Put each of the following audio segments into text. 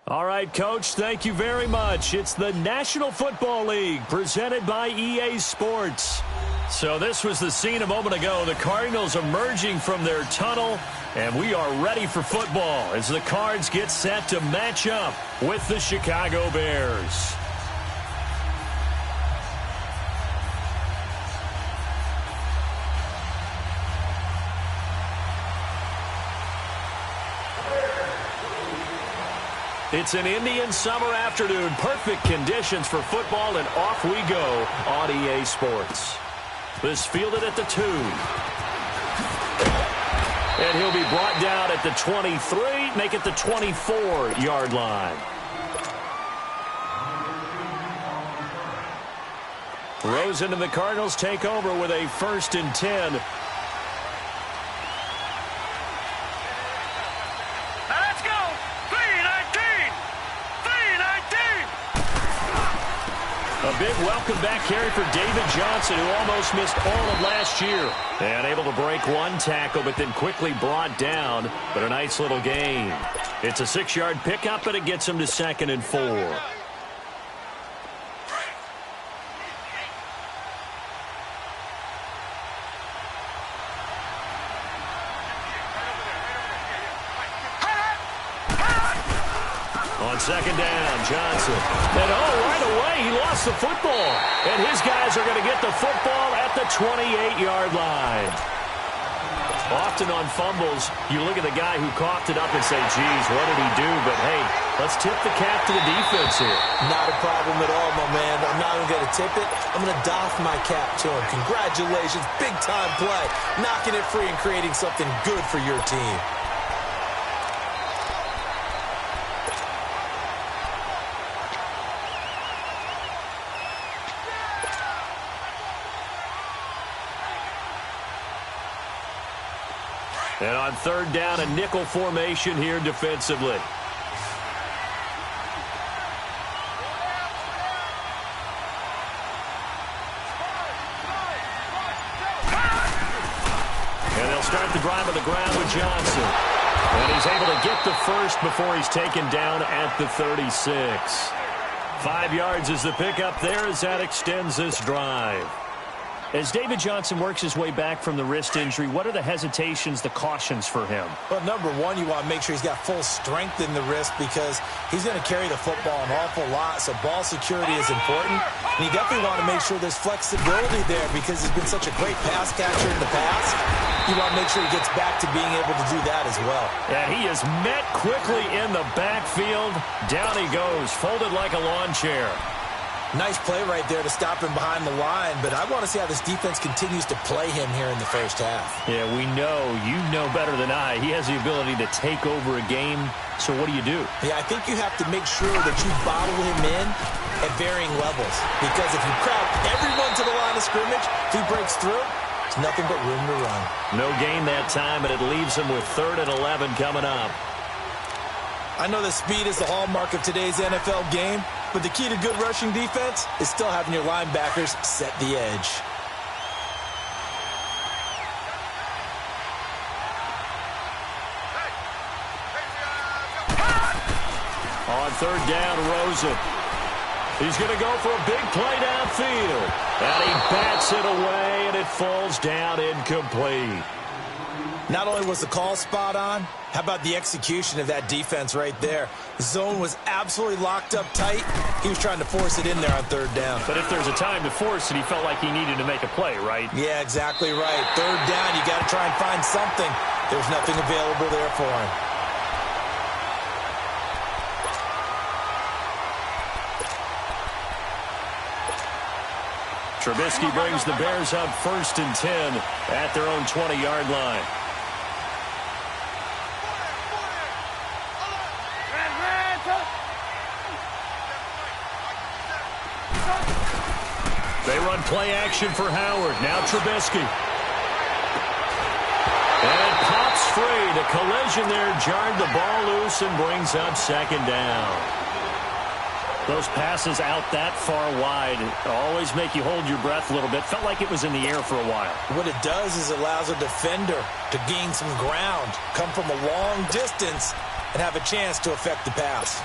All right, Coach, thank you very much. It's the National Football League presented by EA Sports. So this was the scene a moment ago. The Cardinals emerging from their tunnel, and we are ready for football as the Cards get set to match up with the Chicago Bears. It's an Indian summer afternoon. Perfect conditions for football, and off we go on EA Sports. This fielded at the 2. And he'll be brought down at the 23, make it the 24-yard line. Rosen and the Cardinals take over with a 1st and 10. A big welcome back carry for David Johnson, who almost missed all of last year. And able to break one tackle, but then quickly brought down. But a nice little gain. It's a 6-yard pickup, and it gets him to 2nd and 4. On 2nd down, Johnson. And right away, he lost the football. And his guys are going to get the football at the 28-yard line. Often on fumbles, you look at the guy who coughed it up and say, geez, what did he do? But, hey, let's tip the cap to the defense here. Not a problem at all, my man. I'm not even going to tip it. I'm going to doff my cap to him. Congratulations, big-time play. Knocking it free and creating something good for your team. And on 3rd down, a nickel formation here defensively. And they'll start the drive on the ground with Johnson. And he's able to get the first before he's taken down at the 36. 5 yards is the pickup there as that extends this drive. As David Johnson works his way back from the wrist injury, what are the hesitations, the cautions for him? Well, number one, you want to make sure he's got full strength in the wrist because he's going to carry the football an awful lot, so ball security is important. And you definitely want to make sure there's flexibility there because he's been such a great pass catcher in the past. You want to make sure he gets back to being able to do that as well. And he is met quickly in the backfield. Down he goes, folded like a lawn chair. Nice play right there to stop him behind the line, but I want to see how this defense continues to play him here in the first half. Yeah, we know. You know better than I. He has the ability to take over a game, so what do you do? Yeah, I think you have to make sure that you bottle him in at varying levels, because if you crowd everyone to the line of scrimmage, if he breaks through, it's nothing but room to run. No gain that time, and it leaves him with 3rd and 11 coming up. I know that speed is the hallmark of today's NFL game, but the key to good rushing defense is still having your linebackers set the edge. On 3rd down, Rosen. He's going to go for a big play downfield. And he bats it away, and it falls down incomplete. Not only was the call spot on, how about the execution of that defense right there? The zone was absolutely locked up tight. He was trying to force it in there on 3rd down. But if there's a time to force it, he felt like he needed to make a play, right? Yeah, exactly right. 3rd down, you got to try and find something. There's nothing available there for him. Trubisky brings the Bears up 1st and 10 at their own 20-yard line. They run play action for Howard. Now Trubisky. And pops free. The collision there jarred the ball loose and brings up 2nd down. Those passes out that far wide always make you hold your breath a little bit. Felt like it was in the air for a while. What it does is it allows a defender to gain some ground, come from a long distance, and have a chance to affect the pass.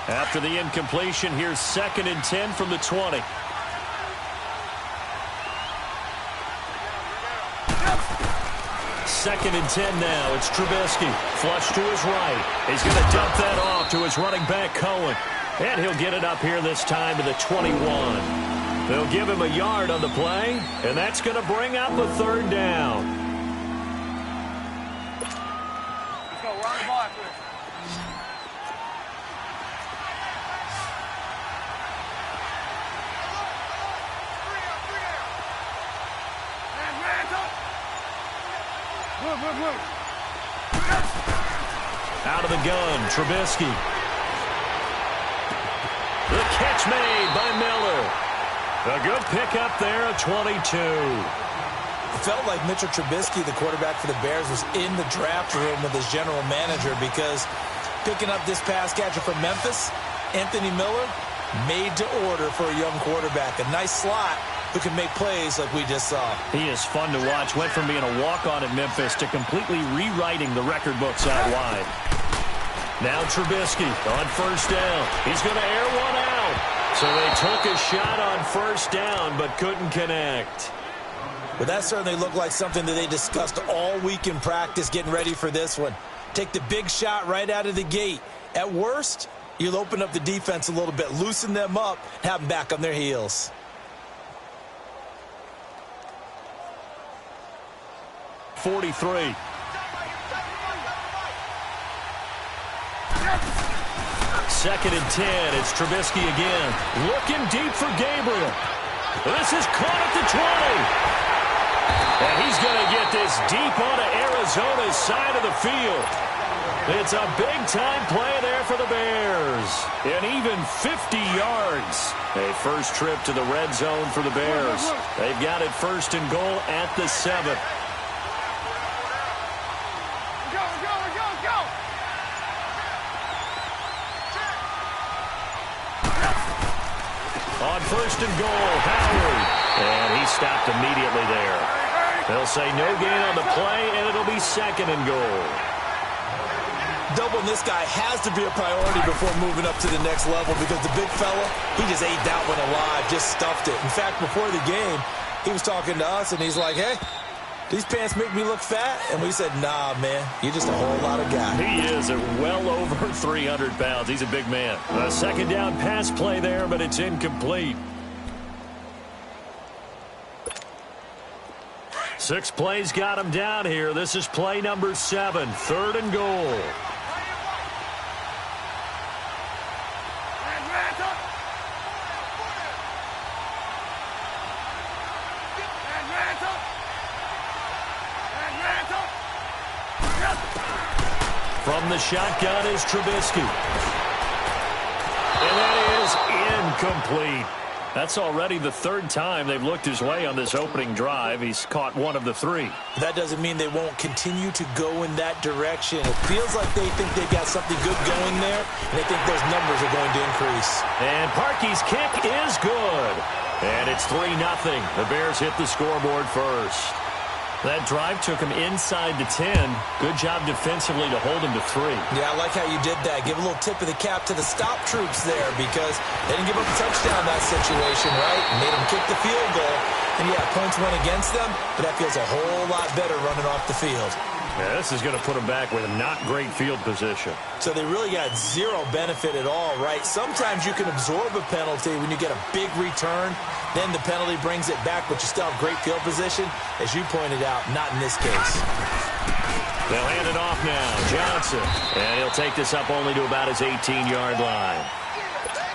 After the incompletion, here's 2nd and 10 from the 20. Second and 10 now. It's Trubisky. Flush to his right. He's going to dump that off to his running back, Cohen. And he'll get it up here this time to the 21. They'll give him a yard on the play, and that's going to bring up a 3rd down. Let's go. We're on the ball after this. Out of the gun, Trubisky. The catch made by Miller. A good pickup there at 22. It felt like Mitchell Trubisky, the quarterback for the Bears, was in the draft room with his general manager because picking up this pass catcher from Memphis, Anthony Miller, made to order for a young quarterback. A nice slot who can make plays like we just saw. He is fun to watch. Went from being a walk-on at Memphis to completely rewriting the record books out wide. Now Trubisky on 1st down. He's going to air one out. So they took a shot on 1st down but couldn't connect. But that certainly looked like something that they discussed all week in practice getting ready for this one. Take the big shot right out of the gate. At worst, you'll open up the defense a little bit, loosen them up, have them back on their heels. .43. Second and 10. It's Trubisky again. Looking deep for Gabriel. This is caught at the 20. And he's going to get this deep onto Arizona's side of the field. It's a big-time play there for the Bears. And even 50 yards. A first trip to the red zone for the Bears. They've got it 1st and goal at the 7. On 1st and goal, Howard. And he stopped immediately there. They'll say no gain on the play, and it'll be 2nd and goal. Doubling this guy has to be a priority before moving up to the next level because the big fella, he just ate that one alive, just stuffed it. In fact, before the game, he was talking to us, and he's like, hey, these pants make me look fat? And we said, nah, man, you're just a whole lot of guy. He is at well over 300 pounds. He's a big man. A 2nd down pass play there, but it's incomplete. 6 plays got him down here. This is play number 7, 3rd and goal. From the shotgun is Trubisky. And that is incomplete. That's already the 3rd time they've looked his way on this opening drive. He's caught 1 of the 3. That doesn't mean they won't continue to go in that direction. It feels like they think they've got something good going there, and they think those numbers are going to increase. And Parkey's kick is good. And it's 3-0. The Bears hit the scoreboard first. That drive took him inside the 10. Good job defensively to hold him to 3. Yeah, I like how you did that. Give a little tip of the cap to the stop troops there because they didn't give up a touchdown in that situation, right? Made them kick the field goal. And, yeah, points went against them, but that feels a whole lot better running off the field. Yeah, this is going to put them back with a not great field position. So they really got zero benefit at all, right? Sometimes you can absorb a penalty when you get a big return. Then the penalty brings it back, but you still have great field position. As you pointed out, not in this case. They'll hand it off now. Johnson. And he'll take this up only to about his 18-yard line.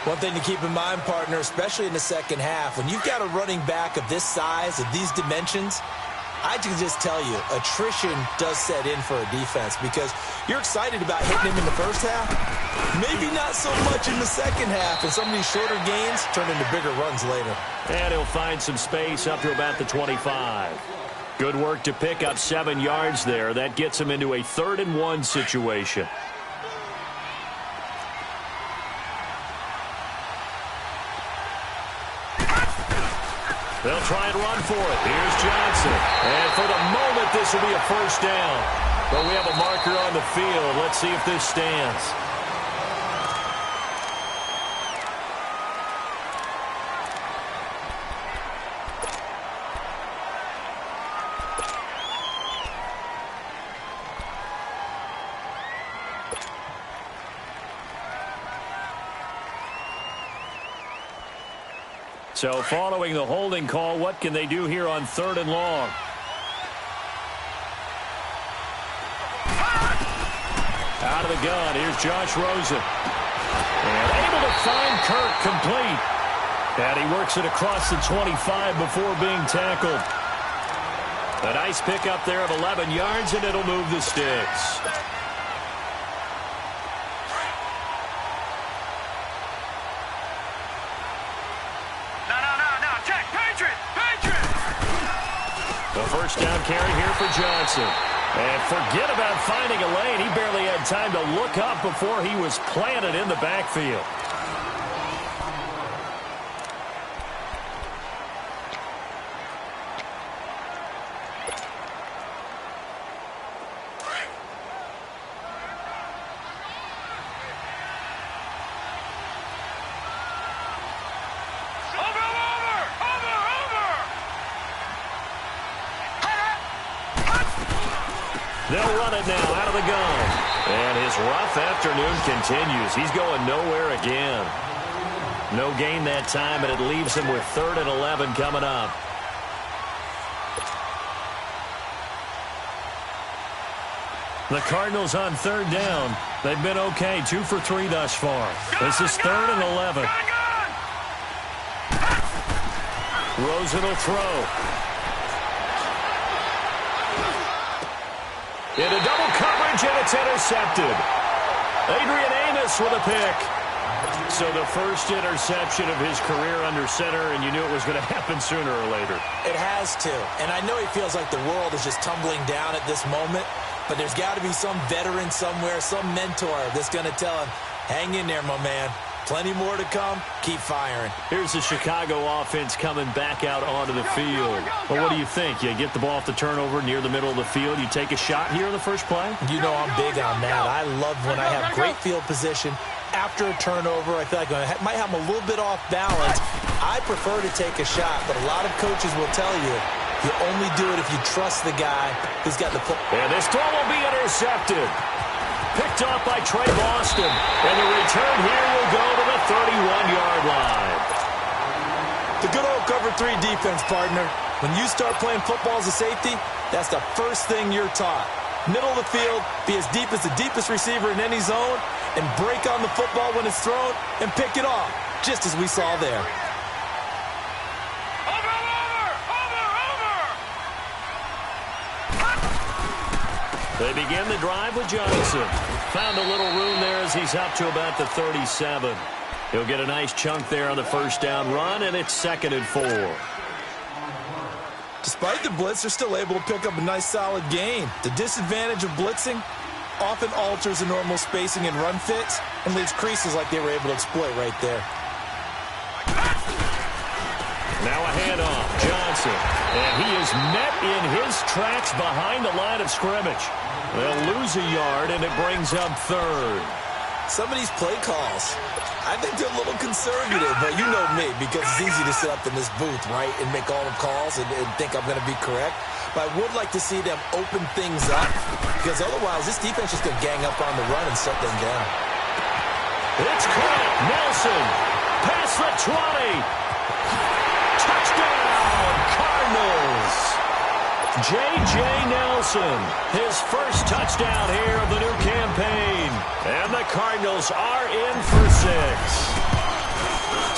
One thing to keep in mind, partner, especially in the second half, when you've got a running back of this size, of these dimensions, I can just tell you, attrition does set in for a defense because you're excited about hitting him in the first half. Maybe not so much in the second half, and some of these shorter gains turn into bigger runs later. And he'll find some space up to about the 25. Good work to pick up 7 yards there. That gets him into a 3rd and 1 situation. They'll try and run for it. Here's Johnson. And for the moment, this will be a 1st down. But we have a marker on the field. Let's see if this stands. So following the holding call, what can they do here on 3rd and long? Out of the gun, here's Josh Rosen. And able to find Kirk complete. And he works it across the 25 before being tackled. A nice pickup there of 11 yards, and it'll move the sticks. No. Check. Patriot. The first down carry here for Johnson. And forget about finding a lane. He barely had time to look up before he was planted in the backfield. They'll run it now out of the gun. And his rough afternoon continues. He's going nowhere again. No gain that time, and it leaves him with 3rd and 11 coming up. The Cardinals on 3rd down. They've been okay, 2 for 3 thus far. This is 3rd and 11. Rosen will throw. Into double coverage, and it's intercepted. Adrian Amos with a pick. So the first interception of his career under center, and you knew it was going to happen sooner or later. It has to. And I know he feels like the world is just tumbling down at this moment, but there's got to be some veteran somewhere, some mentor that's going to tell him, hang in there, my man. Plenty more to come. Keep firing. Here's the Chicago offense coming back out onto the field. Well, what do you think? You get the ball off the turnover near the middle of the field. You take a shot here in the first play? You know I'm big on that. I love when I have great field position. After a turnover, I feel like I might have them a little bit off balance. I prefer to take a shot, but a lot of coaches will tell you only do it if you trust the guy who's got the football. And this throw will be intercepted. Picked off by Trey Boston. And the return here will go to the 31-yard line. The good old cover 3 defense, partner. When you start playing football as a safety, that's the first thing you're taught. Middle of the field, be as deep as the deepest receiver in any zone, and break on the football when it's thrown and pick it off, just as we saw there. They begin the drive with Johnson. Found a little room there as he's up to about the 37. He'll get a nice chunk there on the first down run, and it's 2nd and 4. Despite the blitz, they're still able to pick up a nice, solid gain. The disadvantage of blitzing often alters the normal spacing and run fits and leaves creases like they were able to exploit right there. Now a handoff, Johnson. And he is met in his tracks behind the line of scrimmage. They'll lose a yard, and it brings up 3rd. Some of these play calls, I think they're a little conservative, but you know me, because it's easy to sit up in this booth, right, and make all the calls and think I'm going to be correct. But I would like to see them open things up, because otherwise this defense is going to gang up on the run and shut them down. It's caught. Nelson past the 20. Touchdown, Cardinals. J.J. Nelson, his first touchdown here of the new campaign. And the Cardinals are in for 6.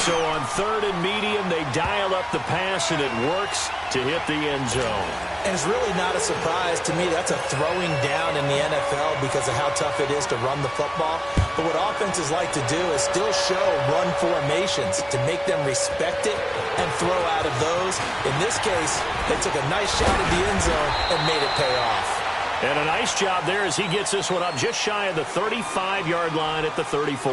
So on 3rd and medium, they dial up the pass, and it works to hit the end zone. And it's really not a surprise to me. That's a throwing down in the NFL because of how tough it is to run the football. But what offenses like to do is still show run formations to make them respect it and throw out of those. In this case, they took a nice shot at the end zone and made it pay off. And a nice job there as he gets this one up just shy of the 35-yard line at the 34.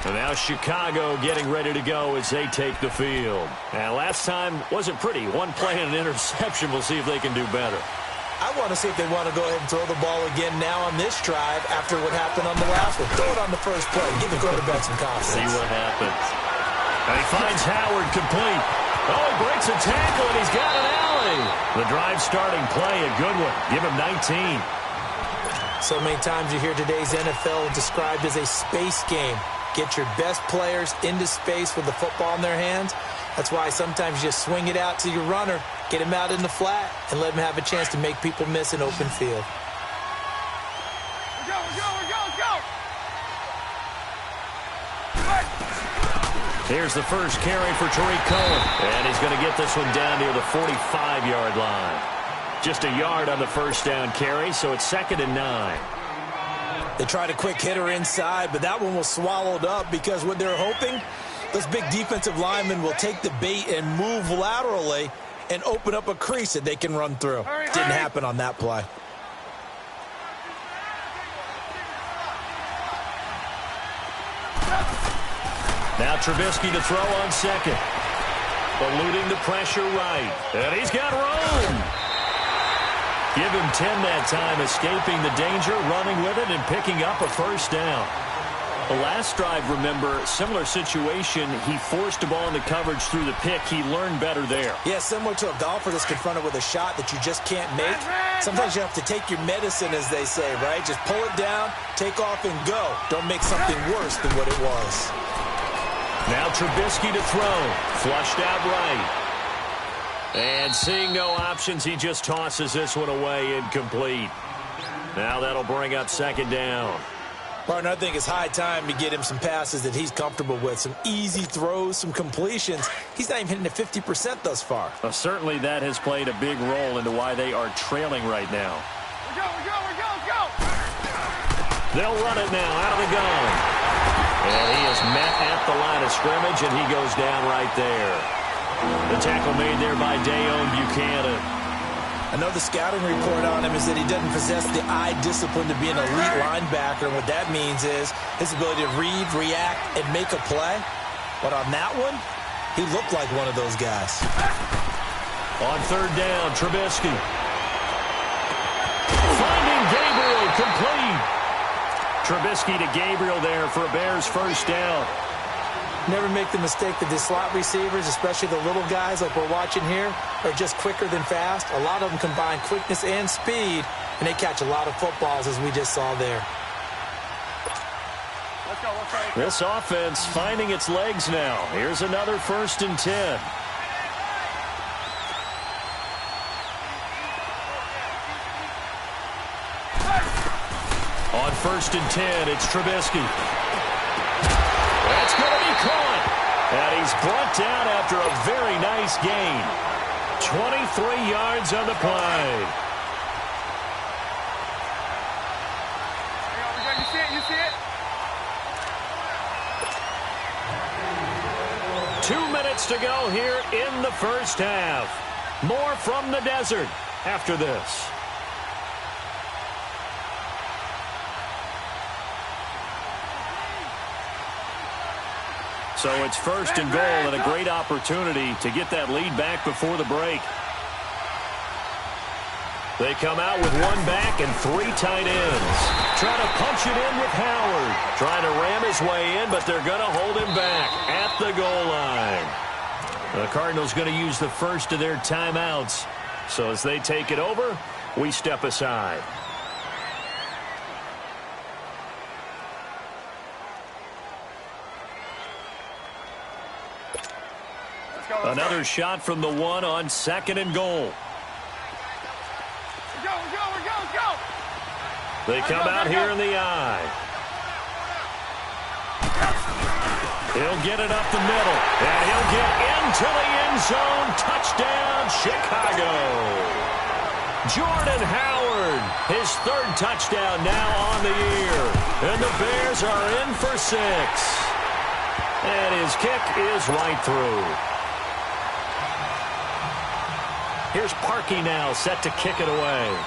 And now Chicago getting ready to go as they take the field. And last time wasn't pretty. One play and an interception. We'll see if they can do better. I want to see if they want to go ahead and throw the ball again now on this drive after what happened on the last one. Throw it on the first play. Give the quarterback some confidence. See what happens. And he finds Howard complete. Oh, he breaks a tackle, and he's got an alley. The drive starting play, a good one. Give him 19. So many times you hear today's NFL described as a space game. Get your best players into space with the football in their hands, That's why sometimes you just swing it out to your runner, get him out in the flat, and let him have a chance to make people miss an open field. Go, go, go, go! Here's the first carry for Tariq Cohen. And he's going to get this one down near the 45-yard line. Just a yard on the first down carry, so it's 2nd and 9. They tried a quick hitter inside, but that one was swallowed up because what they're hoping, those big defensive linemen will take the bait and move laterally and open up a crease that they can run through. Didn't happen on that play. Now Trubisky to throw on second. Eluding the pressure right. And he's got room. Give him 10 that time, escaping the danger, running with it, and picking up a first down. The last drive, remember, similar situation. He forced the ball into coverage through the pick. He learned better there. Yeah, similar to a golfer that's confronted with a shot that you just can't make. Sometimes you have to take your medicine, as they say, right? Just pull it down, take off, and go. Don't make something worse than what it was. Now Trubisky to throw. Flushed out right. And seeing no options, he just tosses this one away, incomplete. Now that'll bring up 2nd down. Martin, I think it's high time to get him some passes that he's comfortable with. Some easy throws, some completions. He's not even hitting at 50% thus far. Well, certainly that has played a big role into why they are trailing right now. Go, go, go, go! They'll run it now out of the gun. And he is met at the line of scrimmage, and he goes down right there. The tackle made there by Dayon Buchanan. Another scouting report on him is that he doesn't possess the eye discipline to be an elite linebacker. And what that means is his ability to read, react, and make a play. But on that one, he looked like one of those guys. On 3rd down, Trubisky. Finding Gabriel, complete. Trubisky to Gabriel there for a Bears first down. Never make the mistake that the slot receivers, especially the little guys like we're watching here, are just quicker than fast. A lot of them combine quickness and speed, and they catch a lot of footballs, as we just saw there. Let's go, let's go. This offense finding its legs now. Here's another 1st and 10. On 1st and 10, it's Trubisky. That's going to be caught. And he's brought down after a very nice gain. 23 yards on the play. You see it, you see it? 2 minutes to go here in the first half. More from the desert after this. So it's 1st and goal and a great opportunity to get that lead back before the break. They come out with 1 back and 3 tight ends. Trying to punch it in with Howard. Trying to ram his way in, but they're going to hold him back at the goal line. The Cardinals going to use the first of their timeouts. So as they take it over, we step aside. Another shot from the 1 on 2nd and goal. Go, go, go, go! They come out here in the eye. He'll get it up the middle, and he'll get into the end zone. Touchdown, Chicago. Jordan Howard, his 3rd touchdown now on the year. And the Bears are in for 6. And his kick is right through. Here's Parkey now, set to kick it away.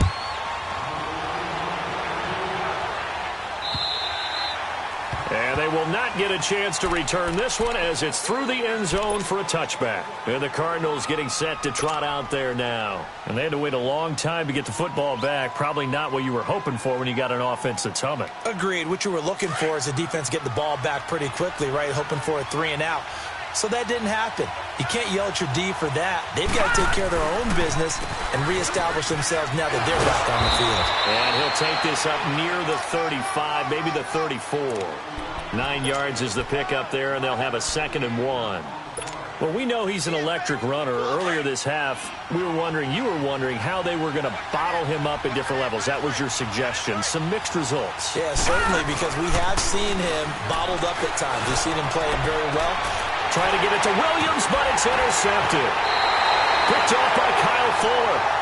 And they will not get a chance to return this one as it's through the end zone for a touchback. And the Cardinals getting set to trot out there now. And they had to wait a long time to get the football back. Probably not what you were hoping for when you got an offense that's humming. Agreed. What you were looking for is the defense get the ball back pretty quickly, right? Hoping for a 3 and out. So that didn't happen. You can't yell at your D for that. They've got to take care of their own business and reestablish themselves now that they're back on the field. And he'll take this up near the 35, maybe the 34. 9 yards is the pickup there, and they'll have a 2nd and 1. Well, we know he's an electric runner. Earlier this half, you were wondering how they were going to bottle him up at different levels. That was your suggestion. Some mixed results. Yeah, certainly, because we have seen him bottled up at times. We've seen him playing very well. Trying to get it to Williams, but it's intercepted. Picked off by Kyle Fuller.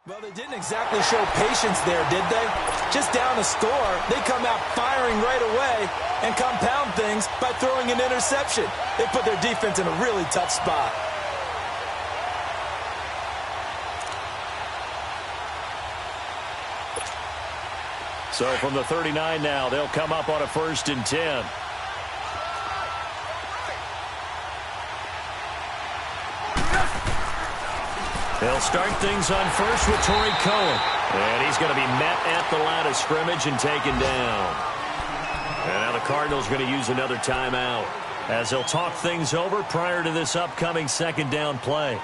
Well, they didn't exactly show patience there, did they? Just down a score, they come out firing right away and compound things by throwing an interception. They put their defense in a really tough spot. So from the 39 now, they'll come up on a 1st and 10. They'll start things on first with Torrey Cohen. And he's going to be met at the line of scrimmage and taken down. And now the Cardinals are going to use another timeout as they'll talk things over prior to this upcoming 2nd down play.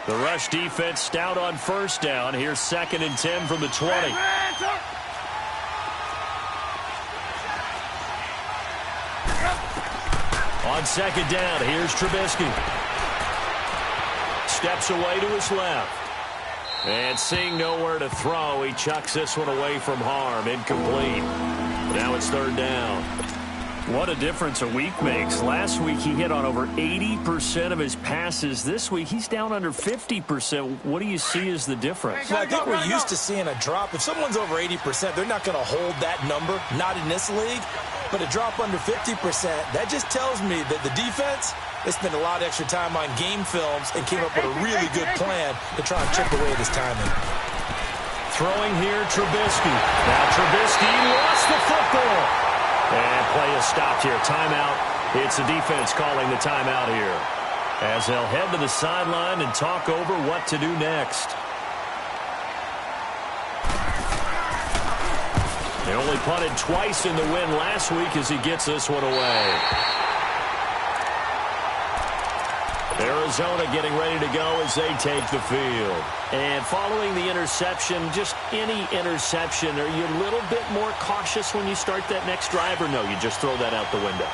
The rush defense stout on 1st down. Here's 2nd and 10 from the 20. On 2nd down, here's Trubisky. Steps away to his left. And seeing nowhere to throw, he chucks this one away from harm. Incomplete. Now it's 3rd down. What a difference a week makes. Last week he hit on over 80% of his passes. This week he's down under 50%. What do you see as the difference? Well, I think we're used to seeing a drop. If someone's over 80%, they're not going to hold that number. Not in this league. But a drop under 50%, that just tells me that the defense, they spent a lot of extra time on game films and came up with a really good plan to try and chip away at his timing. Throwing here, Trubisky. Now Trubisky lost the football. And play is stopped here. Timeout. It's the defense calling the timeout here, as they'll head to the sideline and talk over what to do next. They only punted twice in the win last week as he gets this one away. Arizona getting ready to go as they take the field. And following the interception, just any interception, are you a little bit more cautious when you start that next drive, or no, you just throw that out the window?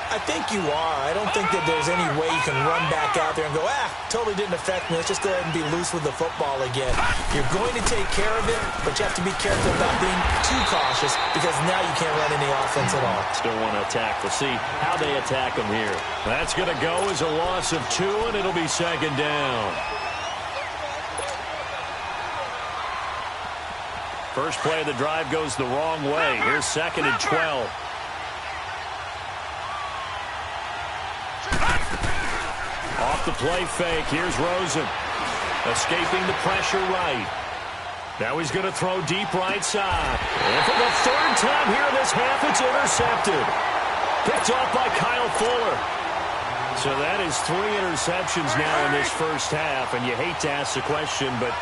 I think you are. I don't think that there's any way you can run back out there and go, totally didn't affect me. Let's just go ahead and be loose with the football again. You're going to take care of it, but you have to be careful about being too cautious because now you can't run any offense at all. Still want to attack. We'll see how they attack them here. That's going to go as a loss of 2, and it'll be 2nd down. First play of the drive goes the wrong way. Here's 2nd and 12. Off the play fake. Here's Rosen. Escaping the pressure right. Now he's going to throw deep right side. And for the 3rd time here in this half, it's intercepted. Picked off by Kyle Fuller. So that is 3 interceptions now in this first half. And you hate to ask the question, but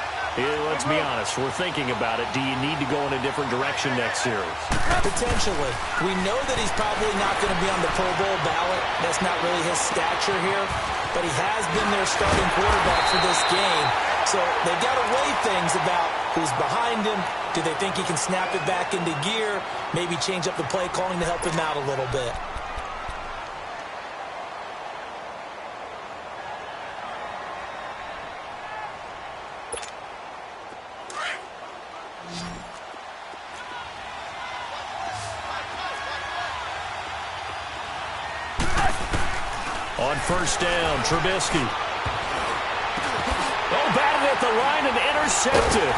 let's be honest. We're thinking about it. Do you need to go in a different direction next series? Potentially. We know that he's probably not going to be on the Pro Bowl ballot. That's not really his stature here. But he has been their starting quarterback for this game. So they've got to weigh things about who's behind him. Do they think he can snap it back into gear? Maybe change up the play calling to help him out a little bit. On 1st down, Trubisky. Oh, batted at the line and intercepted.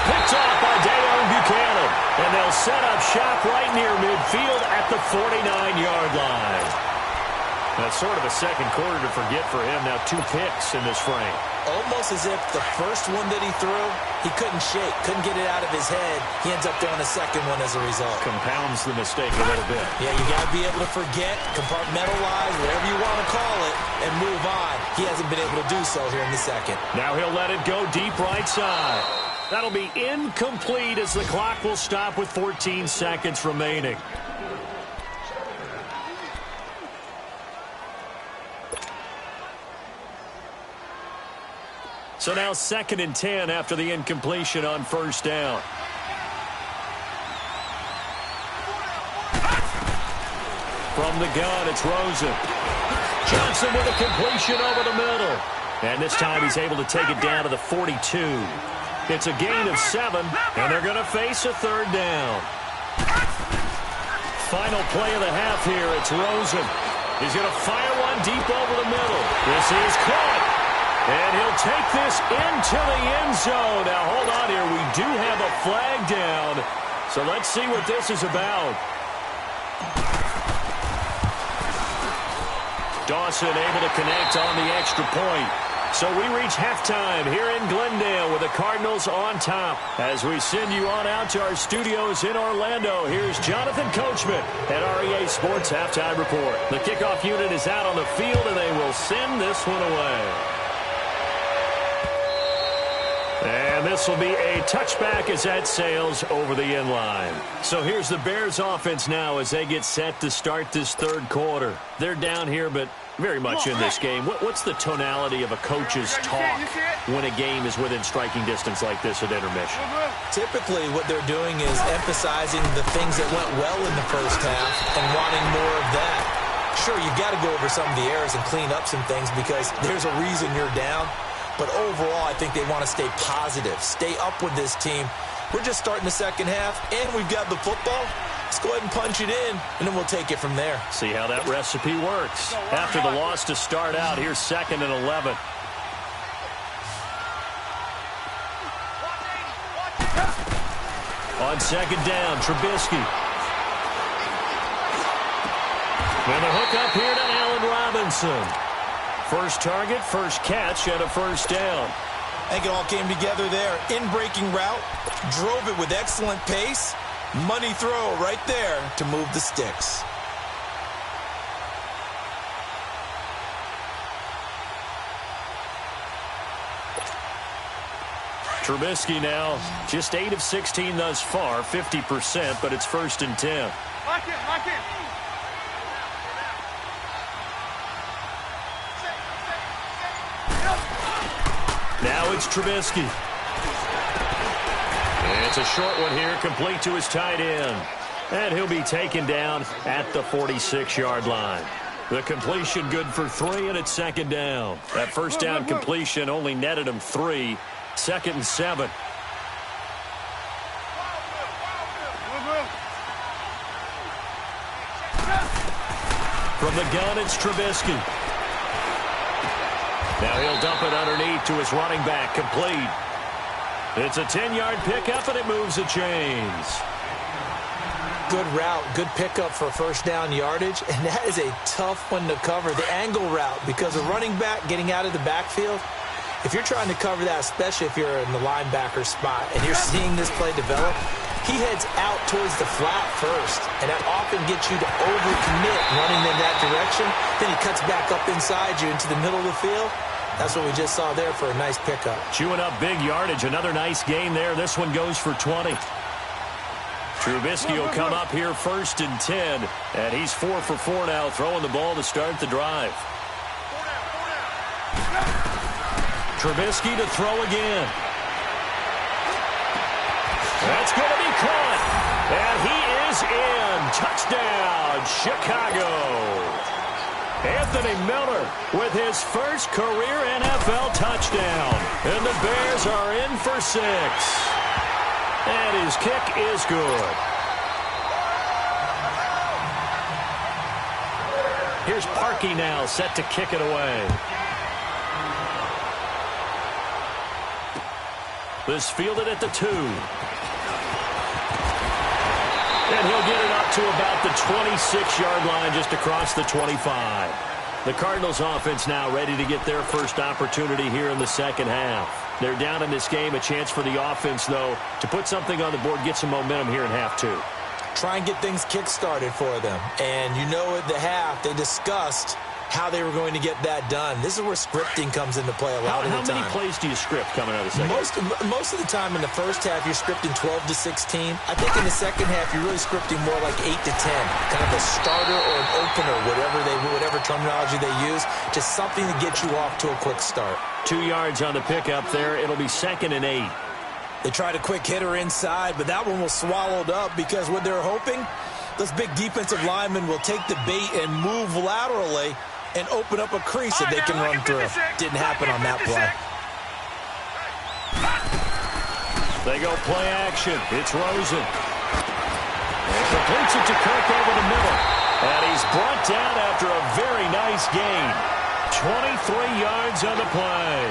picked off by Dayon Buchanan. And they'll set up shop right near midfield at the 49-yard line. That's sort of a second quarter to forget for him. Now 2 picks in this frame. Almost as if the first one that he threw, he couldn't shake, couldn't get it out of his head. He ends up throwing a second one as a result. Compounds the mistake a little bit. Yeah, you got to be able to forget, compartmentalize, whatever you want to call it, and move on. He hasn't been able to do so here in the second. Now he'll let it go deep right side. That'll be incomplete as the clock will stop with 14 seconds remaining. So now 2nd and 10 after the incompletion on first down. From the gun, it's Rosen. Johnson with a completion over the middle. And this time he's able to take it down to the 42. It's a gain of 7, and they're going to face a 3rd down. Final play of the half here, it's Rosen. He's going to fire one deep over the middle. This is caught. And he'll take this into the end zone. Now, hold on here. We do have a flag down. So let's see what this is about. Dawson able to connect on the extra point. So we reach halftime here in Glendale with the Cardinals on top. As we send you on out to our studios in Orlando, here's Jonathan Coachman at REA Sports Halftime Report. The kickoff unit is out on the field, and they will send this one away. And this will be a touchback as that sails over the end line. So here's the Bears offense now as they get set to start this 3rd quarter. They're down here, but very much in this game. What's the tonality of a coach's talk when a game is within striking distance like this at intermission? Typically, what they're doing is emphasizing the things that went well in the first half and wanting more of that. Sure, you've got to go over some of the errors and clean up some things because there's a reason you're down. But overall, I think they want to stay positive, stay up with this team. We're just starting the second half, and we've got the football. Let's go ahead and punch it in, and then we'll take it from there. See how that recipe works. After the loss to start out, here's 2nd and 11. On 2nd down, Trubisky. And the hook up here to Allen Robinson. First target, first catch, and a first down. I think it all came together there. In-breaking route, drove it with excellent pace. Money throw right there to move the sticks. Trubisky now just 8 of 16 thus far, 50%, but it's 1st and 10. Lock it. Now it's Trubisky. And it's a short one here, complete to his tight end. And he'll be taken down at the 46-yard line. The completion good for 3, and it's 2nd down. That first down completion only netted him 3. 2nd and 7. From the gun, it's Trubisky. Now he'll dump it underneath to his running back, complete. It's a 10-yard pickup, and it moves the chains. Good route, good pickup for first down yardage, and that is a tough one to cover, the angle route, because a running back getting out of the backfield, if you're trying to cover that, especially if you're in the linebacker spot and you're seeing this play develop, he heads out towards the flat first, and that often gets you to overcommit running in that direction. Then he cuts back up inside you into the middle of the field. That's what we just saw there for a nice pickup. Chewing up big yardage. Another nice gain there. This one goes for 20. Trubisky will come up here 1st and 10, and he's 4 for 4 now, throwing the ball to start the drive. Trubisky to throw again. That's going to be caught. And he is in. Touchdown, Chicago. Anthony Miller with his first career NFL touchdown. And the Bears are in for 6. And his kick is good. Here's Parkey now, set to kick it away. This fielded at the 2. And he'll get it up to about the 26-yard line, just across the 25. The Cardinals offense now ready to get their first opportunity here in the second half. They're down in this game. A chance for the offense, though, to put something on the board, get some momentum here in half 2. Try and get things kick-started for them. And you know at the half, they discussed how they were going to get that done. This is where scripting comes into play a lot of the time. How many plays do you script coming out of the second half? Most of the time in the first half, you're scripting 12 to 16. I think in the second half, you're really scripting more like 8 to 10. Kind of a starter or an opener, whatever terminology they use. Just something to get you off to a quick start. 2 yards on the pickup there. It'll be 2nd and 8. They tried a quick hitter inside, but that one was swallowed up because what they're hoping, those big defensive linemen will take the bait and move laterally and open up a crease that they can run through. Didn't happen on that play. They go play action. It's Rosen. And completes it to Kirk over the middle. And he's brought down after a very nice gain. 23 yards on the play.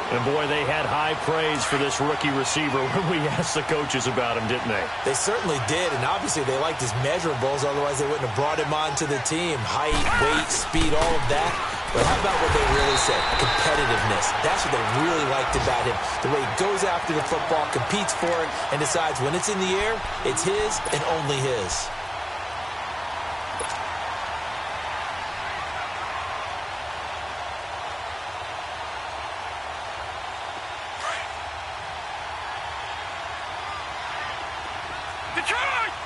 And, boy, they had high praise for this rookie receiver when we asked the coaches about him, didn't they? They certainly did, and obviously they liked his measurables. Otherwise, they wouldn't have brought him onto the team. Height, weight, speed, all of that. But how about what they really said? Competitiveness. That's what they really liked about him. The way he goes after the football, competes for it, and decides when it's in the air, it's his and only his.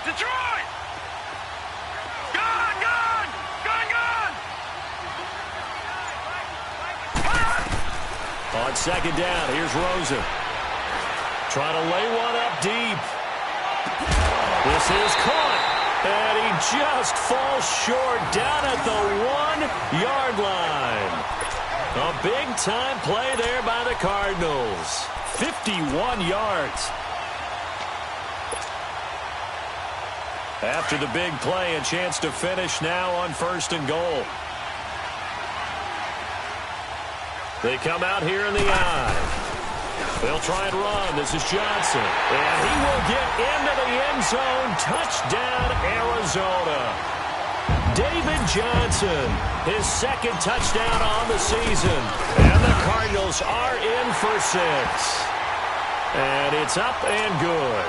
Detroit! Gun! Gun! Gun! Gun! On second down, here's Rosen. Trying to lay one up deep. This is caught. And he just falls short down at the 1-yard line. A big-time play there by the Cardinals. 51 yards. After the big play, a chance to finish now on 1st and goal. They come out here in the eye. They'll try and run. This is Johnson. And he will get into the end zone. Touchdown, Arizona. David Johnson, his 2nd touchdown on the season. And the Cardinals are in for 6. And it's up and good.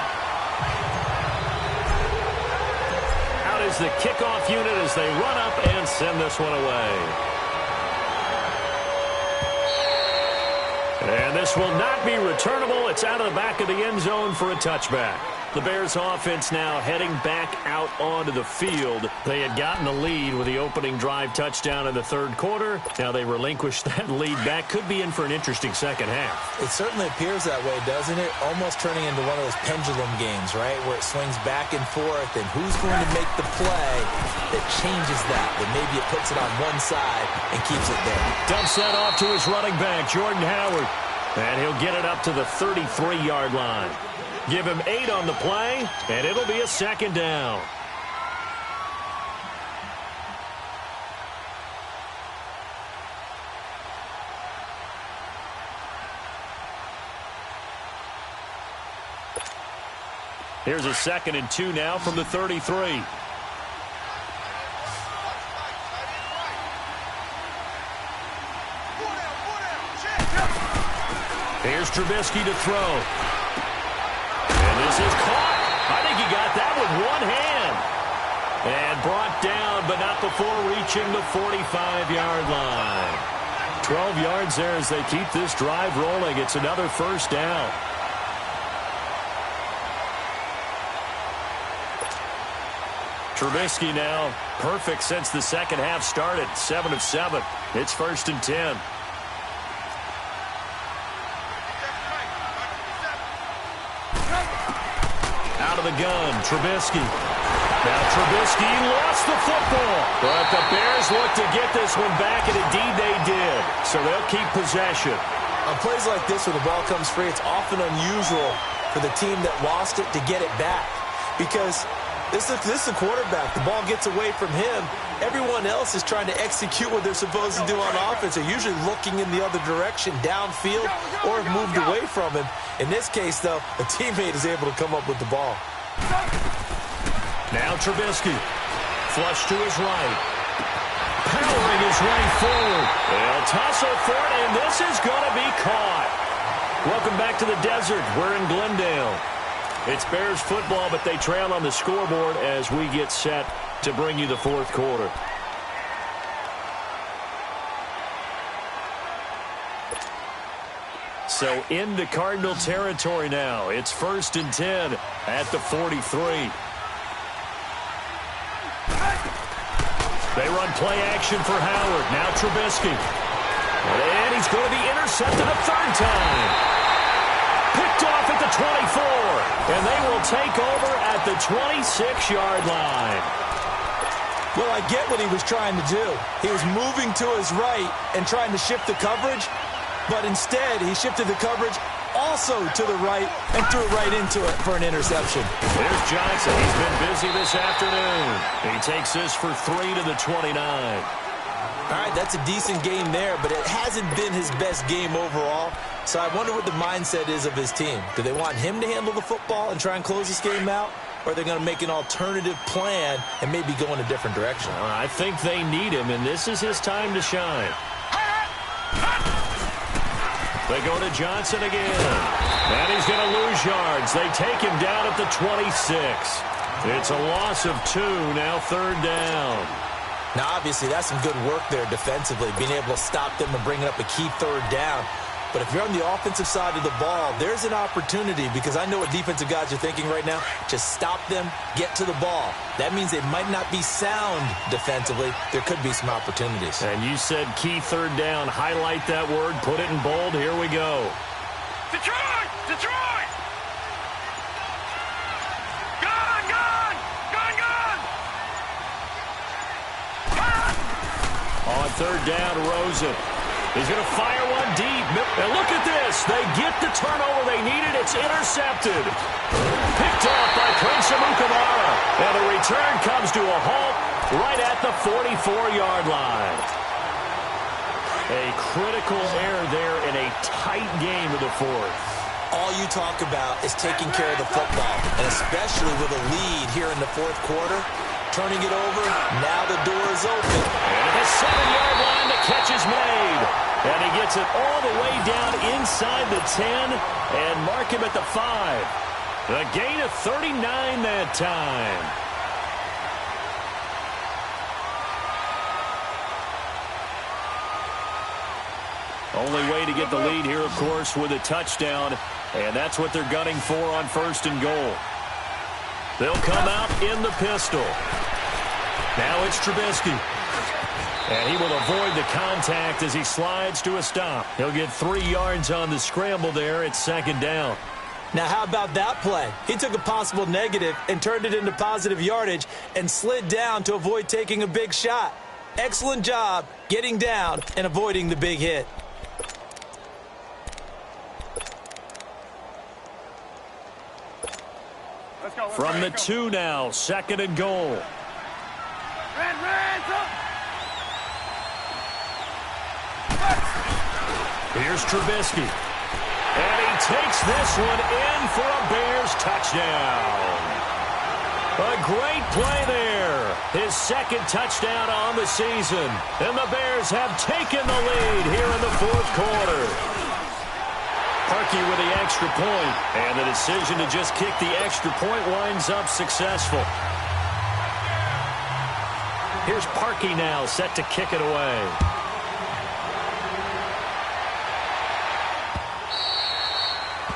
Out is the kickoff unit as they run up and send this one away. And this will not be returnable. It's out of the back of the end zone for a touchback. The Bears offense now heading back out onto the field. They had gotten the lead with the opening drive touchdown in the 3rd quarter. Now they relinquished that lead back. Could be in for an interesting second half. It certainly appears that way, doesn't it? Almost turning into one of those pendulum games, right? Where it swings back and forth, and who's going to make the play that changes that? That maybe it puts it on one side and keeps it there. Dumps that off to his running back, Jordan Howard. And he'll get it up to the 33-yard line. Give him 8 on the play, and it'll be a 2nd down. Here's a 2nd and 2 now from the 33. Here's Trubisky to throw. And this is caught. I think he got that with one hand. And brought down, but not before reaching the 45-yard line. 12 yards there as they keep this drive rolling. It's another 1st down. Trubisky now perfect since the second half started. 7 of 7. It's 1st and 10. Out of the gun, Trubisky. Now Trubisky lost the football. But the Bears look to get this one back, and indeed they did. So they'll keep possession. On plays like this where the ball comes free, it's often unusual for the team that lost it to get it back. Because This is the quarterback. The ball gets away from him. Everyone else is trying to execute what they're supposed to do on offense. They're usually looking in the other direction, downfield, or have moved away from him. In this case, though, a teammate is able to come up with the ball. Now Trubisky. Flush to his right. Powering his way forward. They'll tussle for it, and this is going to be caught. Welcome back to the desert. We're in Glendale. It's Bears football, but they trail on the scoreboard as we get set to bring you the fourth quarter. So into Cardinal territory now. It's 1st and 10 at the 43. They run play action for Howard. Now Trubisky. And he's going to be intercepted a third time. Picked off at the 24. And they will take over at the 26-yard line. Well, I get what he was trying to do. He was moving to his right and trying to shift the coverage. But instead, he shifted the coverage also to the right and threw it right into it for an interception. There's Johnson. He's been busy this afternoon. He takes this for 3 to the 29. All right, that's a decent game there, but it hasn't been his best game overall. So I wonder what the mindset is of his team. Do they want him to handle the football and try and close this game out? Or are they going to make an alternative plan and maybe go in a different direction? I think they need him, and this is his time to shine. They go to Johnson again. And he's going to lose yards. They take him down at the 26. It's a loss of 2, now 3rd down. Now, obviously, that's some good work there defensively, being able to stop them and bringing up a key 3rd down. But if you're on the offensive side of the ball, there's an opportunity, because I know what defensive guys are thinking right now. Just stop them, get to the ball. That means they might not be sound defensively. There could be some opportunities. And you said key 3rd down. Highlight that word. Put it in bold. Here we go. Detroit! Detroit! Gun! Gun! Gun! Gun! On 3rd down, Rosen. He's going to fire one deep. And look at this. They get the turnover they needed. It's intercepted. Picked off by Prince Amukamara. And the return comes to a halt right at the 44-yard line. A critical error there in a tight game of the 4th. All you talk about is taking care of the football, and especially with a lead here in the 4th quarter. Turning it over, now the door is open. And at the 7-yard line, the catch is made. And he gets it all the way down inside the 10 and mark him at the 5. A gain of 39 that time. Only way to get the lead here, of course, with a touchdown. And that's what they're gunning for on 1st and goal. They'll come out in the pistol. Now it's Trubisky. And he will avoid the contact as he slides to a stop. He'll get 3 yards on the scramble there at 2nd down. Now, how about that play? He took a possible negative and turned it into positive yardage and slid down to avoid taking a big shot. Excellent job getting down and avoiding the big hit. From the 2 now, 2nd and goal. Here's Trubisky. And he takes this one in for a Bears touchdown. A great play there. His 2nd touchdown on the season. And the Bears have taken the lead here in the 4th quarter. Parkey with the extra point, and the decision to just kick the extra point winds up successful. Here's Parkey now, set to kick it away.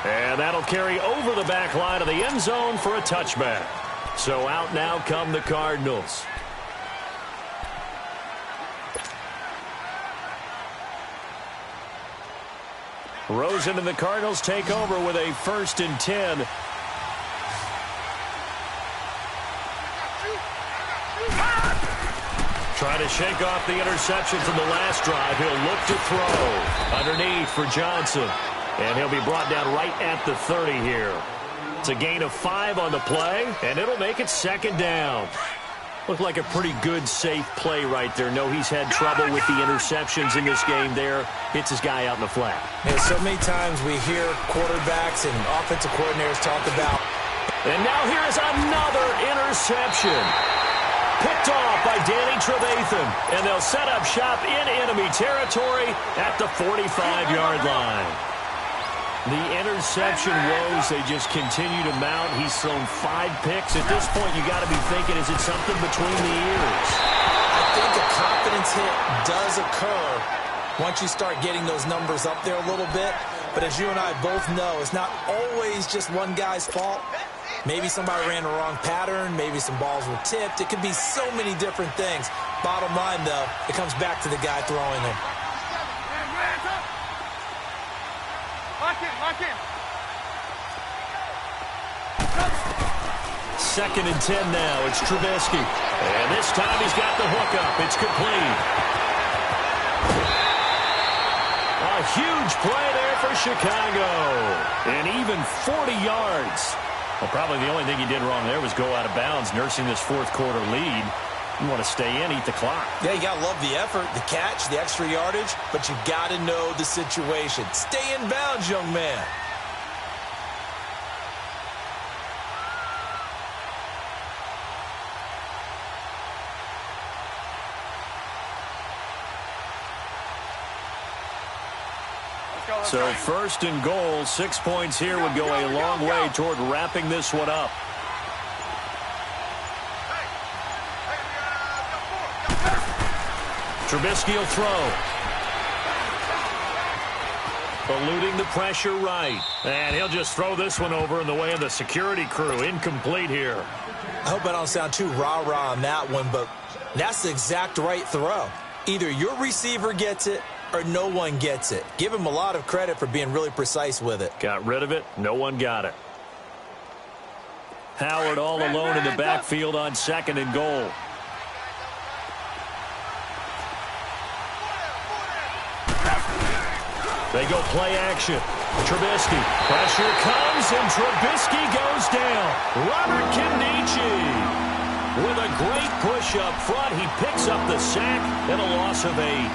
And that'll carry over the back line of the end zone for a touchback. So out now come the Cardinals. Rosen and the Cardinals take over with a 1st and 10. Trying to shake off the interception from the last drive. He'll look to throw underneath for Johnson. And he'll be brought down right at the 30 here. It's a gain of 5 on the play, and it'll make it second down. Looked like a pretty good, safe play right there. No, he's had trouble with the interceptions in this game there. Hits his guy out in the flat. Yeah, so many times we hear quarterbacks and offensive coordinators talk about. And now here is another interception. Picked off by Danny Trevathan. And they'll set up shop in enemy territory at the 45-yard line. The interception woes, they just continue to mount. He's thrown 5 picks. At this point, you got to be thinking, is it something between the ears? I think a confidence hit does occur once you start getting those numbers up there a little bit. But as you and I both know, it's not always just one guy's fault. Maybe somebody ran the wrong pattern. Maybe some balls were tipped. It could be so many different things. Bottom line, though, it comes back to the guy throwing them. Lock in. Second and 10 now. It's Trubisky. And this time he's got the hook up. It's complete. A huge play there for Chicago. And even 40 yards. Well, probably the only thing he did wrong there was go out of bounds, nursing this fourth quarter lead. You want to stay in, eat the clock. Yeah, you got to love the effort, the catch, the extra yardage, but you got to know the situation. Stay in bounds, young man. So first and goal, 6 points here would go a long way toward wrapping this one up. Trubisky will throw. Eluding the pressure right. And he'll just throw this one over in the way of the security crew. Incomplete here. I hope I don't sound too rah-rah on that one, but that's the exact right throw. Either your receiver gets it or no one gets it. Give him a lot of credit for being really precise with it. Got rid of it. No one got it. Howard all alone in the backfield on second and goal. They go play action. Trubisky. Pressure comes, and Trubisky goes down. Robert Kimdichie with a great push up front. He picks up the sack and a loss of 8.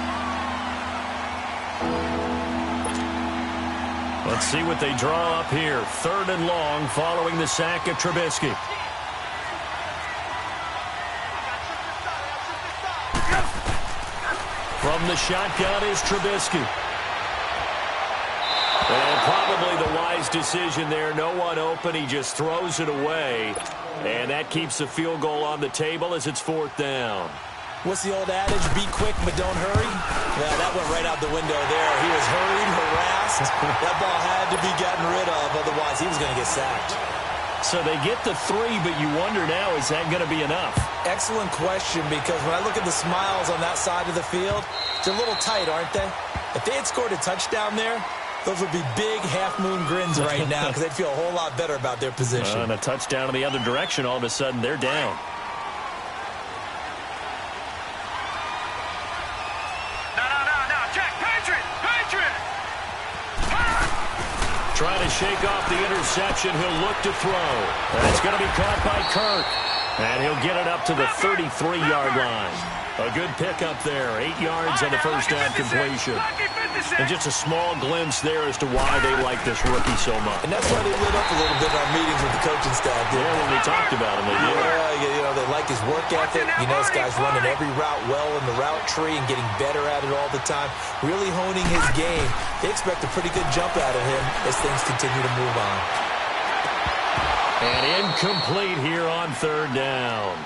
Let's see what they draw up here. Third and long following the sack of Trubisky. From the shotgun is Trubisky. And probably the wise decision there. No one open. He just throws it away. And that keeps the field goal on the table as it's 4th down. What's the old adage? Be quick, but don't hurry. Yeah, that went right out the window there. He was hurried, harassed. That ball had to be gotten rid of. Otherwise, he was going to get sacked. So they get the 3, but you wonder now, is that going to be enough? Excellent question, because when I look at the smiles on that side of the field, they're a little tight, aren't they? If they had scored a touchdown there, those would be big half-moon grins right now because they'd feel a whole lot better about their position. And a touchdown in the other direction, all of a sudden, they're down. No, Jack, Patriot! Trying to shake off the interception. He'll look to throw. And it's going to be caught by Kirk. And he'll get it up to the 33-yard line. A good pickup there. 8 yards on the first down completion. And just a small glimpse there as to why they like this rookie so much. And that's why they lit up a little bit in our meetings with the coaching staff. Yeah, when we talked about him, they did. Yeah, you know, they like his work ethic. You know, this guy's running every route well in the route tree and getting better at it all the time. Really honing his game. They expect a pretty good jump out of him as things continue to move on. And incomplete here on 3rd down.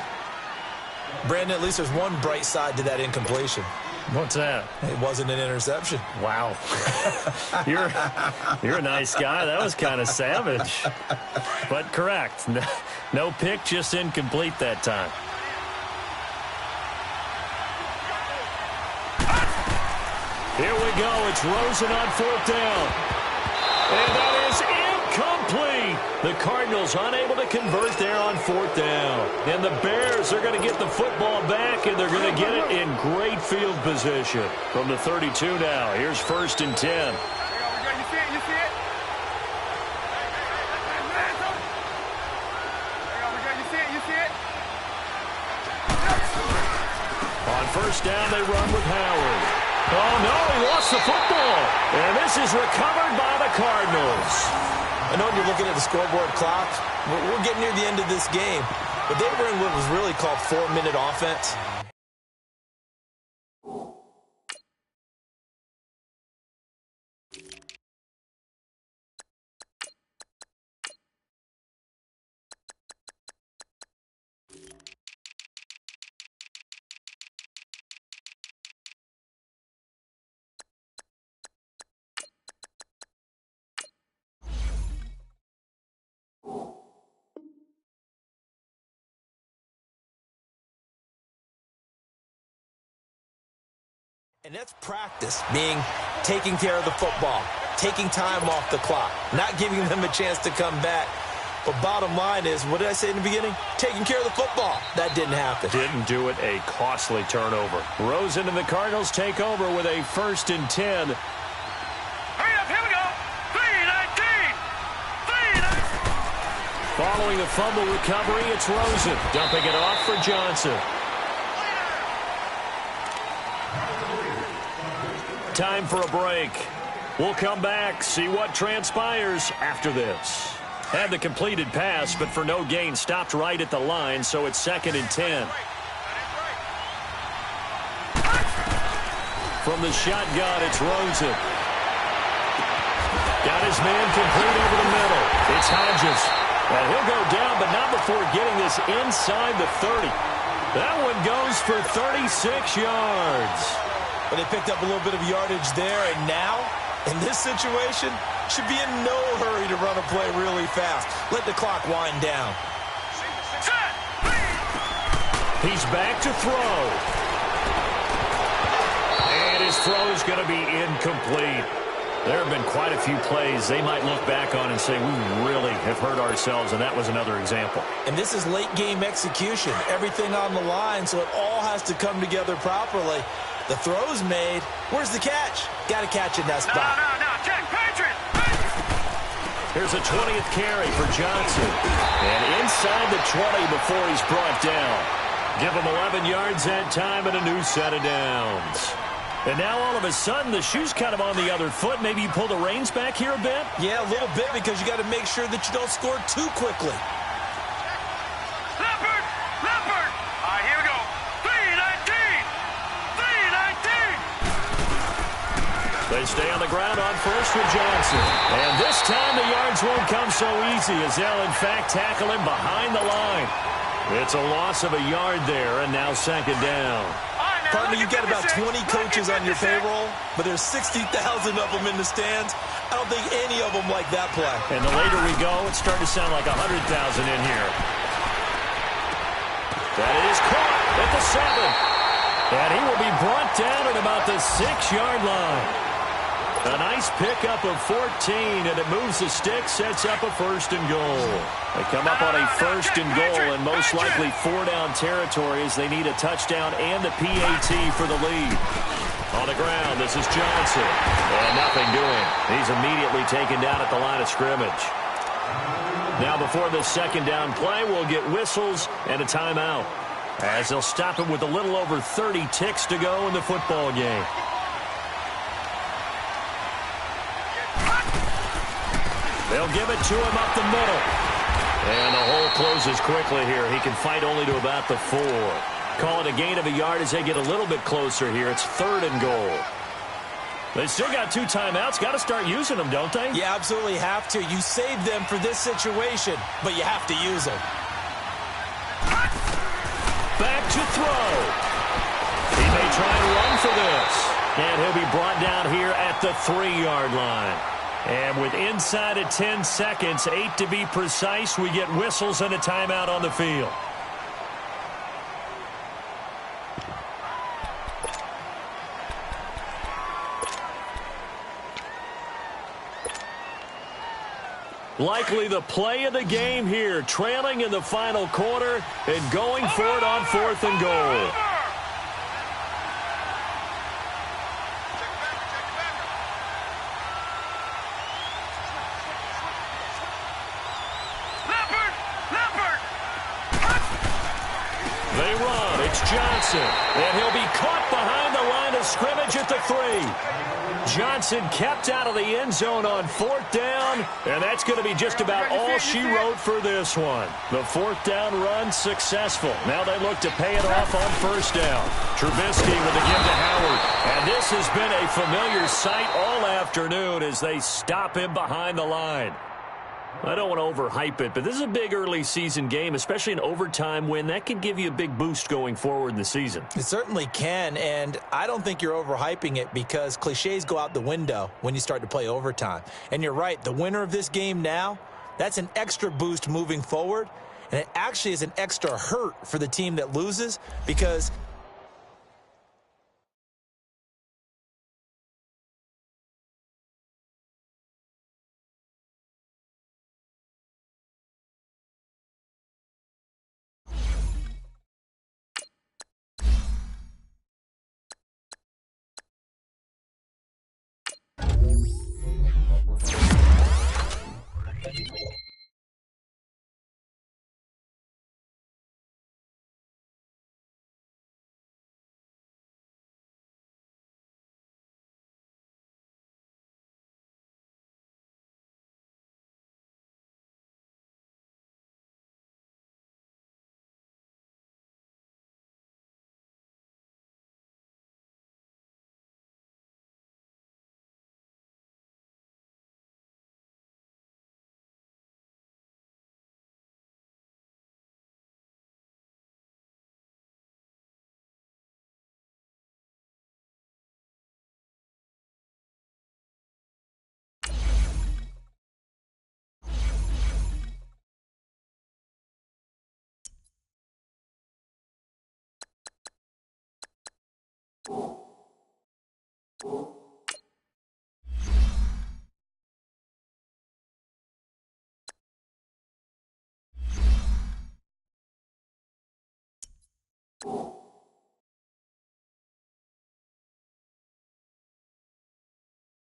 Brandon, at least there's one bright side to that incompletion. What's that? It wasn't an interception. Wow. You're a nice guy. That was kind of savage. But correct. No pick, just incomplete that time. Here we go. It's Rosen on 4th down. And that is incomplete. The Cardinals unable to convert there on 4th down. And the Bears are going to get the football back, and they're going to get it in great field position. From the 32 now, here's 1st and 10. You see it? first down, they run with Howard. Oh, no, he lost the football. And this is recovered by the Cardinals. I know when you're looking at the scoreboard clock, we're getting near the end of this game, but they were in what was really called 4-minute offense. And that's practice, being taking care of the football, taking time off the clock, not giving them a chance to come back. But bottom line is, what did I say in the beginning? Taking care of the football. That didn't happen. Didn't do it. A costly turnover. Rosen and the Cardinals take over with a 1st and 10. Hurry up, here we go. 3-19. 3-19. Following the fumble recovery, it's Rosen. Dumping it off for Johnson. Time for a break. We'll come back, see what transpires after this. Had the completed pass, but for no gain, stopped right at the line, so it's 2nd and 10. From the shotgun, it's Rosen. Got his man complete over the middle. It's Hodges. And he'll go down, but not before getting this inside the 30. That one goes for 36 yards. But they picked up a little bit of yardage there, and now, in this situation, should be in no hurry to run a play really fast. Let the clock wind down. He's back to throw. And his throw's going to be incomplete. There have been quite a few plays they might look back on and say, we really have hurt ourselves, and that was another example. And this is late-game execution. Everything on the line, so it all has to come together properly. The throw's made. Where's the catch? Got to catch in that spot. No. Check, Patriot. Here's a 20th carry for Johnson. And inside the 20 before he's brought down. Give him 11 yards that time and a new set of downs. And now all of a sudden the shoe's kind of on the other foot. Maybe you pull the reins back here a bit? Yeah, a little bit, because you got to make sure that you don't score too quickly. Leopard. All right, here we go. 3-19. They stay on the ground on first with Johnson. And this time the yards won't come so easy, as they'll in fact tackle him behind the line. It's a loss of a yard there, and now 2nd down. Partner, you've got about 20 coaches on your payroll, but there's 60,000 of them in the stands. I don't think any of them like that play. And the later we go, it's starting to sound like 100,000 in here. That is caught at the 7. And he will be brought down at about the 6-yard line. A nice pickup of 14, and it moves the stick, sets up a 1st and goal. They come up on a 1st and goal, and most likely 4-down territory, as they need a touchdown and a PAT for the lead. On the ground, this is Johnson. And nothing doing. He's immediately taken down at the line of scrimmage. Now before the 2nd down play, we'll get whistles and a timeout, as they'll stop it with a little over 30 ticks to go in the football game. They'll give it to him up the middle. And the hole closes quickly here. He can fight only to about the 4. Call it a gain of a yard as they get a little bit closer here. It's 3rd and goal. They still got 2 timeouts. Got to start using them, don't they? You absolutely have to. You save them for this situation, but you have to use them. Back to throw. He may try and run for this. And he'll be brought down here at the 3-yard line. And with inside of 10 seconds, 8 to be precise, we get whistles and a timeout on the field. Likely the play of the game here, trailing in the final quarter and going for it on 4th and goal. Johnson, and he'll be caught behind the line of scrimmage at the 3. Johnson kept out of the end zone on 4th down, and that's going to be just about all she wrote for this one. The 4th down run successful. Now they look to pay it off on 1st down. Trubisky with a give to Howard, and this has been a familiar sight all afternoon as they stop him behind the line. I don't want to overhype it, but this is a big early season game, especially an overtime win. That can give you a big boost going forward in the season. It certainly can, and I don't think you're overhyping it because cliches go out the window when you start to play overtime. And you're right, the winner of this game now, that's an extra boost moving forward, and it actually is an extra hurt for the team that loses because